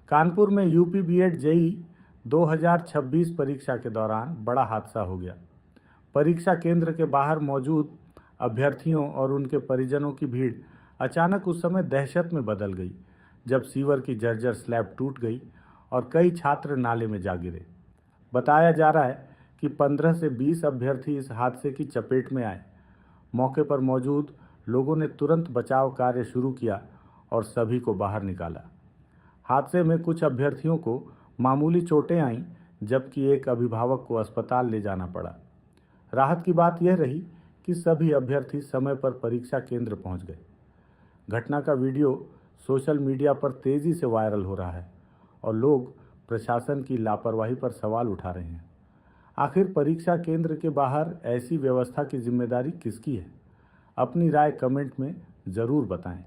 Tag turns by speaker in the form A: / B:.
A: कानपुर में UP BEd JEE 2026 परीक्षा के दौरान बड़ा हादसा हो गया। परीक्षा केंद्र के बाहर मौजूद अभ्यर्थियों और उनके परिजनों की भीड़ अचानक उस समय दहशत में बदल गई, जब सीवर की जर्जर स्लैब टूट गई और कई छात्र नाले में जा गिरे। बताया जा रहा है कि 15 से 20 अभ्यर्थी इस हादसे की चपेट में आए। मौके पर मौजूद लोगों ने तुरंत बचाव कार्य शुरू किया और सभी को बाहर निकाला। हादसे में कुछ अभ्यर्थियों को मामूली चोटें आईं, जबकि एक अभिभावक को अस्पताल ले जाना पड़ा। राहत की बात यह रही कि सभी अभ्यर्थी समय पर परीक्षा केंद्र पहुंच गए। घटना का वीडियो सोशल मीडिया पर तेजी से वायरल हो रहा है और लोग प्रशासन की लापरवाही पर सवाल उठा रहे हैं। आखिर परीक्षा केंद्र के बाहर ऐसी व्यवस्था की जिम्मेदारी किसकी है? अपनी राय कमेंट में ज़रूर बताएं।